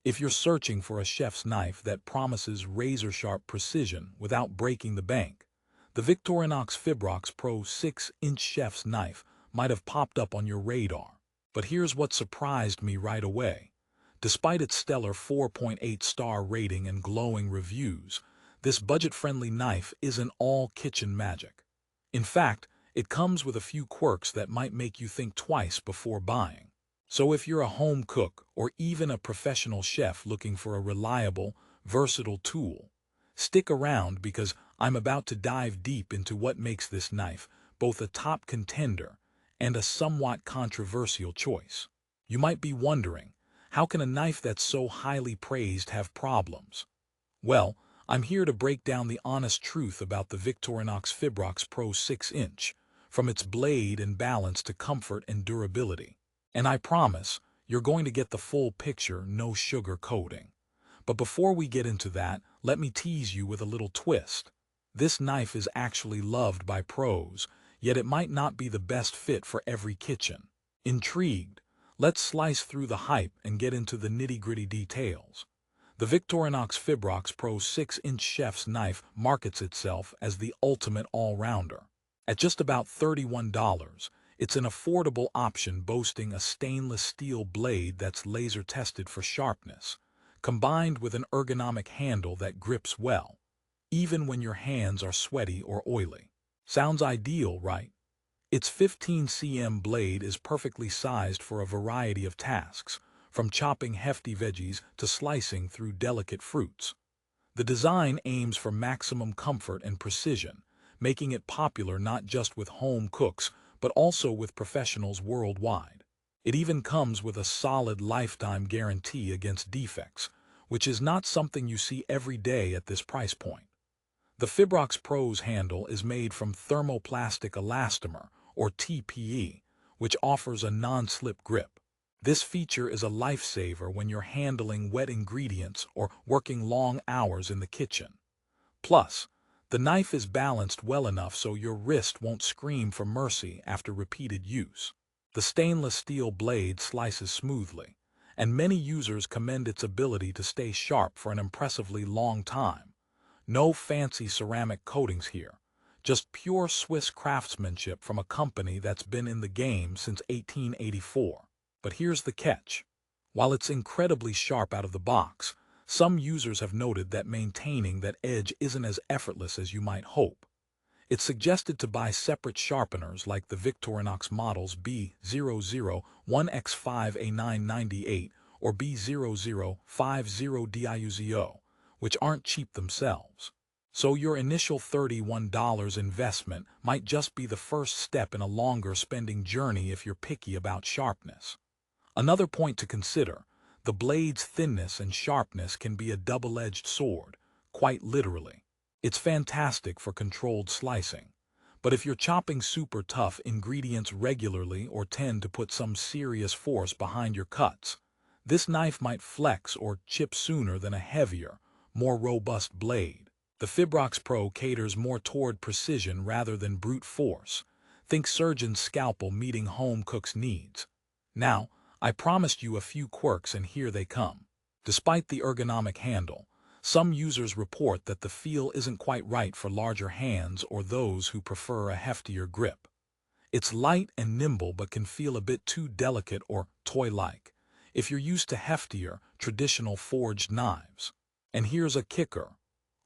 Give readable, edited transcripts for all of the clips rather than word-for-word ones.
If you're searching for a chef's knife that promises razor-sharp precision without breaking the bank, the Victorinox Fibrox Pro 6-inch chef's knife might have popped up on your radar. But here's what surprised me right away. Despite its stellar 4.8-star rating and glowing reviews, this budget-friendly knife isn't all kitchen magic. In fact, it comes with a few quirks that might make you think twice before buying. So if you're a home cook or even a professional chef looking for a reliable, versatile tool, stick around because I'm about to dive deep into what makes this knife both a top contender and a somewhat controversial choice. You might be wondering, how can a knife that's so highly praised have problems? Well, I'm here to break down the honest truth about the Victorinox Fibrox Pro 6-inch, from its blade and balance to comfort and durability. And I promise, you're going to get the full picture, no sugar coating. But before we get into that, let me tease you with a little twist. This knife is actually loved by pros, yet it might not be the best fit for every kitchen. Intrigued? Let's slice through the hype and get into the nitty-gritty details. The Victorinox Fibrox Pro 6-inch chef's knife markets itself as the ultimate all-rounder. At just about $31, it's an affordable option boasting a stainless steel blade that's laser-tested for sharpness, combined with an ergonomic handle that grips well, even when your hands are sweaty or oily. Sounds ideal, right? Its 15 cm blade is perfectly sized for a variety of tasks, from chopping hefty veggies to slicing through delicate fruits. The design aims for maximum comfort and precision, making it popular not just with home cooks, but also with professionals worldwide. It even comes with a solid lifetime guarantee against defects, which is not something you see every day at this price point. The Fibrox Pro's handle is made from thermoplastic elastomer, or TPE, which offers a non-slip grip. This feature is a lifesaver when you're handling wet ingredients or working long hours in the kitchen. Plus, the knife is balanced well enough so your wrist won't scream for mercy after repeated use. The stainless steel blade slices smoothly, and many users commend its ability to stay sharp for an impressively long time. No fancy ceramic coatings here, just pure Swiss craftsmanship from a company that's been in the game since 1884. But here's the catch. While it's incredibly sharp out of the box, some users have noted that maintaining that edge isn't as effortless as you might hope. It's suggested to buy separate sharpeners like the Victorinox models B001X5A998 or B0050DIUZO, which aren't cheap themselves. So your initial $31 investment might just be the first step in a longer spending journey if you're picky about sharpness. Another point to consider, the blade's thinness and sharpness can be a double-edged sword, quite literally. It's fantastic for controlled slicing, but if you're chopping super tough ingredients regularly or tend to put some serious force behind your cuts, this knife might flex or chip sooner than a heavier, more robust blade. The Fibrox Pro caters more toward precision rather than brute force. Think surgeon's scalpel meeting home cook's needs. Now, I promised you a few quirks and here they come. Despite the ergonomic handle, some users report that the feel isn't quite right for larger hands or those who prefer a heftier grip. It's light and nimble but can feel a bit too delicate or toy-like if you're used to heftier, traditional forged knives. And here's a kicker.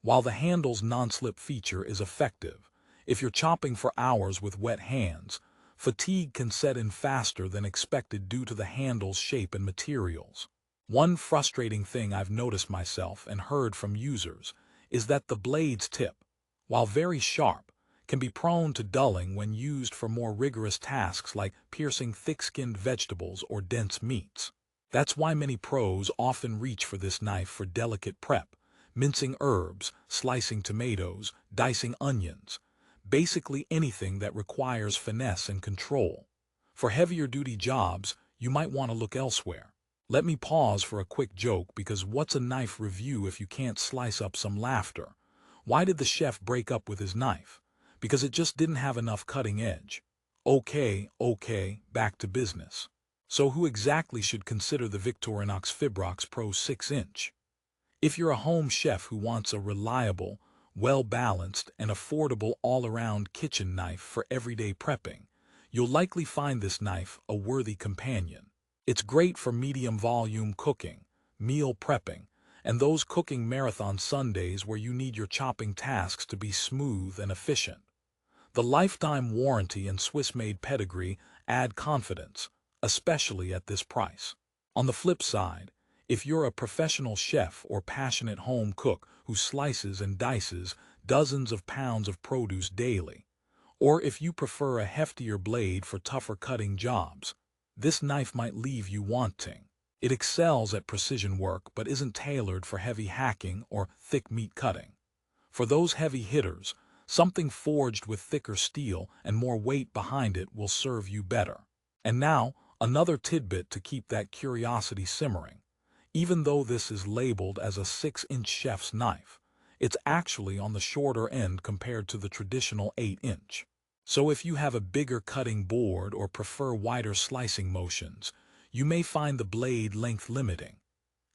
While the handle's non-slip feature is effective, if you're chopping for hours with wet hands, fatigue can set in faster than expected due to the handle's shape and materials. One frustrating thing I've noticed myself and heard from users is that the blade's tip, while very sharp, can be prone to dulling when used for more rigorous tasks like piercing thick-skinned vegetables or dense meats. That's why many pros often reach for this knife for delicate prep, mincing herbs, slicing tomatoes, dicing onions, basically anything that requires finesse and control. For heavier-duty jobs, you might want to look elsewhere. Let me pause for a quick joke because what's a knife review if you can't slice up some laughter? Why did the chef break up with his knife? Because it just didn't have enough cutting edge. Okay, back to business. So who exactly should consider the Victorinox Fibrox Pro 6-inch? If you're a home chef who wants a reliable, well-balanced, and affordable all-around kitchen knife for everyday prepping, you'll likely find this knife a worthy companion. It's great for medium-volume cooking, meal prepping, and those cooking marathon Sundays where you need your chopping tasks to be smooth and efficient. The lifetime warranty and Swiss-made pedigree add confidence, especially at this price. On the flip side, if you're a professional chef or passionate home cook who slices and dices dozens of pounds of produce daily, or if you prefer a heftier blade for tougher cutting jobs, this knife might leave you wanting. It excels at precision work but isn't tailored for heavy hacking or thick meat cutting. For those heavy hitters, something forged with thicker steel and more weight behind it will serve you better. And now, another tidbit to keep that curiosity simmering. Even though this is labeled as a 6-inch chef's knife, it's actually on the shorter end compared to the traditional 8-inch. So if you have a bigger cutting board or prefer wider slicing motions, you may find the blade length limiting.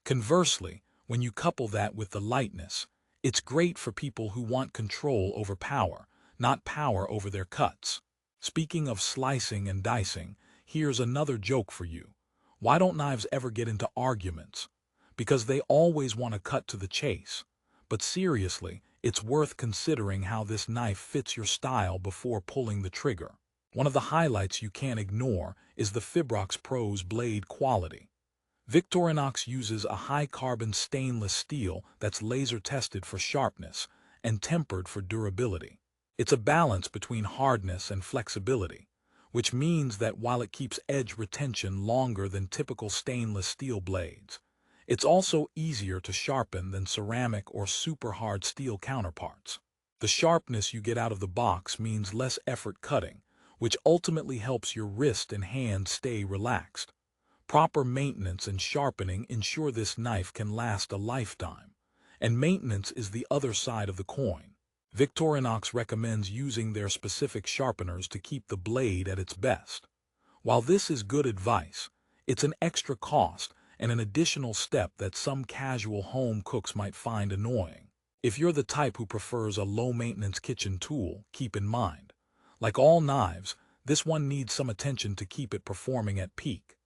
Conversely, when you couple that with the lightness, it's great for people who want control over power, not power over their cuts. Speaking of slicing and dicing, here's another joke for you. Why don't knives ever get into arguments? Because they always want to cut to the chase. But seriously, it's worth considering how this knife fits your style before pulling the trigger. One of the highlights you can't ignore is the Fibrox Pro's blade quality. Victorinox uses a high-carbon stainless steel that's laser-tested for sharpness and tempered for durability. It's a balance between hardness and flexibility, which means that while it keeps edge retention longer than typical stainless steel blades, it's also easier to sharpen than ceramic or super-hard steel counterparts. The sharpness you get out of the box means less effort cutting, which ultimately helps your wrist and hand stay relaxed. Proper maintenance and sharpening ensure this knife can last a lifetime, and maintenance is the other side of the coin. Victorinox recommends using their specific sharpeners to keep the blade at its best. While this is good advice, it's an extra cost and an additional step that some casual home cooks might find annoying. If you're the type who prefers a low-maintenance kitchen tool, keep in mind, like all knives, this one needs some attention to keep it performing at peak.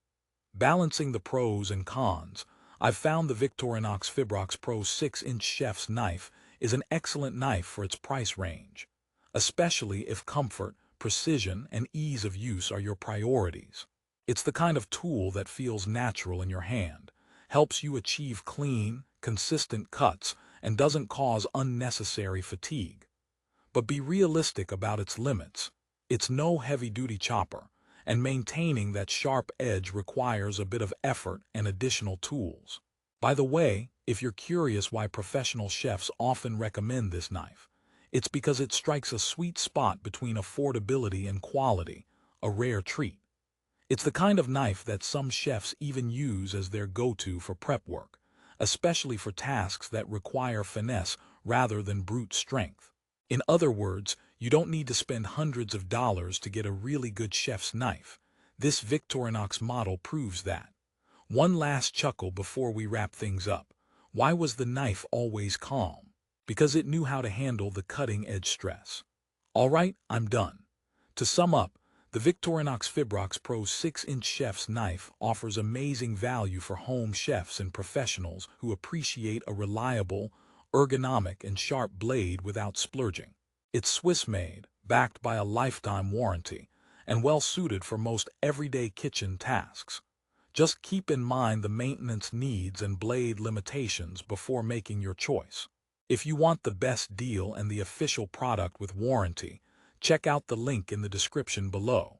Balancing the pros and cons, I've found the Victorinox Fibrox Pro 6-inch chef's knife is an excellent knife for its price range, especially if comfort, precision, and ease of use are your priorities. It's the kind of tool that feels natural in your hand, helps you achieve clean, consistent cuts, and doesn't cause unnecessary fatigue. But be realistic about its limits. It's no heavy-duty chopper, and maintaining that sharp edge requires a bit of effort and additional tools. By the way, if you're curious why professional chefs often recommend this knife, it's because it strikes a sweet spot between affordability and quality, a rare treat. It's the kind of knife that some chefs even use as their go-to for prep work, especially for tasks that require finesse rather than brute strength. In other words, you don't need to spend hundreds of dollars to get a really good chef's knife. This Victorinox model proves that. One last chuckle before we wrap things up. Why was the knife always calm? Because it knew how to handle the cutting-edge stress. All right, I'm done. To sum up, the Victorinox Fibrox Pro 6-inch chef's knife offers amazing value for home chefs and professionals who appreciate a reliable, ergonomic, and sharp blade without splurging. It's Swiss-made, backed by a lifetime warranty, and well-suited for most everyday kitchen tasks. Just keep in mind the maintenance needs and blade limitations before making your choice. If you want the best deal and the official product with warranty, check out the link in the description below.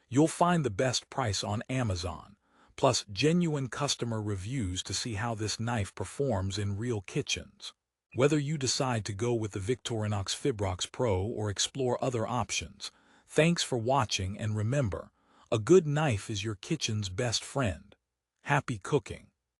You'll find the best price on Amazon, plus genuine customer reviews to see how this knife performs in real kitchens. Whether you decide to go with the Victorinox Fibrox Pro or explore other options, thanks for watching, and remember, a good knife is your kitchen's best friend. Happy cooking!